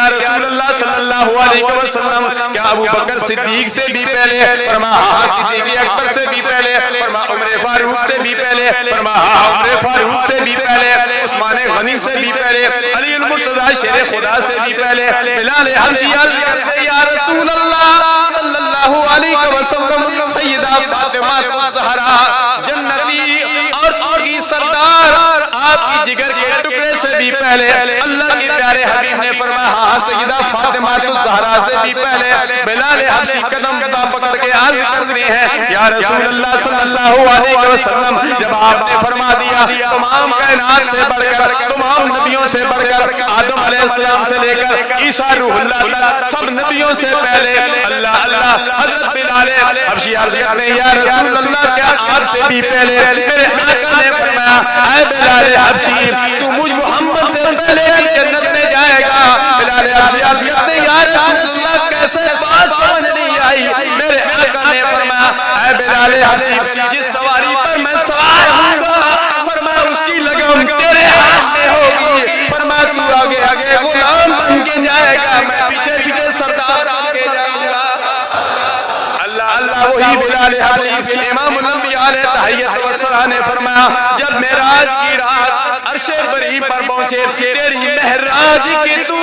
یا رسول اللہ صلی اللہ علیہ وسلم کیا ابو بکر صدیق سے بھی پہلے؟ فرمایا ہاں صدیق اکبر سے بھی پہلے، فرمایا عمر فاروق سے بھی پہلے، فرمایا ہاں عمر فاروق سے بھی پہلے، عثمان غنی سے بھی پہلے، علی المرتضی شیر خدا سے بھی پہلے۔ بلال حبشی عرض کرتے یا رسول اللہ صلی اللہ علیہ وسلم سیدہ فاطمہ زہرا جنتی عورتوں کی سردار آپ کی جگر کے ٹکڑے سے بھی پہلے، اللہ کے پیارے حبیب نے فرمایا ہاں سیدہ فاطمہ زہرا سے بھی پہلے۔ بلال حبشی قدم قدم پکڑ کے عرض کرتے ہیں یا رسول اللہ صلی اللہ علیہ وسلم جب آپ نے فرما دیا تمام کائنات سے بڑھ کر، تمام نبیوں سے بڑھ کر، آدم علیہ السلام سے لے کر عیسیٰ روح اللہ سب نبیوں سے پہلے اللہ اللہ، حضرت بلال حبشی عرض کرتے ہیں یا رسول اللہ کیا آپ سے بھی پہلے؟ میرے آقا نے فرمایا اے بلال حبشی تو مجھ محمد سے پہلے بھی جنت میں جائے گا۔ بلال حبشی عرض کرتے ہیں یا رسول اللہ کیسے بات سمجھ نہیں آئی؟ میرے آقا نے فرمایا اے بلال حبشی جس سواری پر میں سوار ہوں گا فرمایا اس کی لگام تیرے ہاتھ میں ہوگی، فرمایا تو آگے آگے غلام بن کے جائے گا، میں پیچھے پیچھے سردار بن کے جاؤں گا۔ اللہ اللہ وہی بلال حبشی امام الانبیاء علیہ تحیت والصلاۃ نے فرمایا جب معراج کی رات عرش بری پر پہنچے، تیری معراج کی تو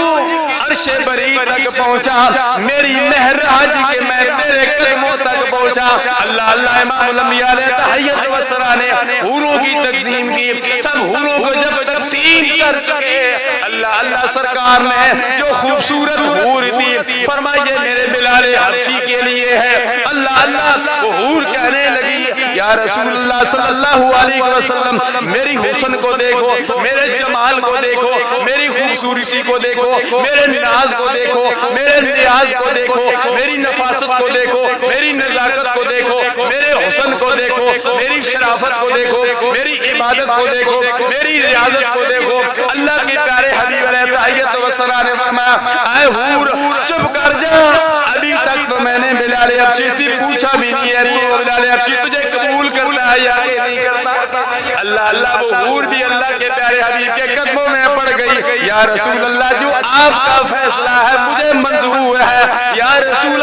عرش بری تک پہنچا، میری معراج کے میں تیرے قدموں تک پہنچا۔ اللہ اللہ امام الانبیاء علیہ تحیت والصلاۃ نے حوروں کی تقسیم کی، سب حوروں کو جب تقسیم کر چکے اللہ اللہ سرکار نے جو خوبصورت حور تھی فرمایا یہ میرے بلال حبشی کے لیے ہے۔ اللہ اللہ وہ حور کہنے لگی یا رسول اللہ صلی اللہ علیہ وسلم میری حسن کو دیکھو، میرے جمال کو دیکھو، میری خوبصورتی کو دیکھو، میرے ناز کو دیکھو، میرے نیاز کو دیکھو، میری نفاست کو دیکھو، میری نزاکت کو دیکھو، میرے حسن کو دیکھو، میری شرافت کو دیکھو، میری عبادت کو دیکھو، میری ریاضت کو دیکھو۔ اللہ کے پیارے حبیب علیہ تحیت والصلاۃ نے فرمایا اے حور چپ کر جا، ابھی تک تو میں نے بلال حبشی سے پوچھا بھی نہیں ہے تو بلال حبشی تجھے قبول کرتا ہے یا نہیں کرتا؟ اللہ اللہ وہ حور بھی اللہ کے پیارے حبیب کے قدموں میں پڑ گئی یا رسول اللہ جو آپ کا فیصلہ ہے مجھے منظور ہے یا رسول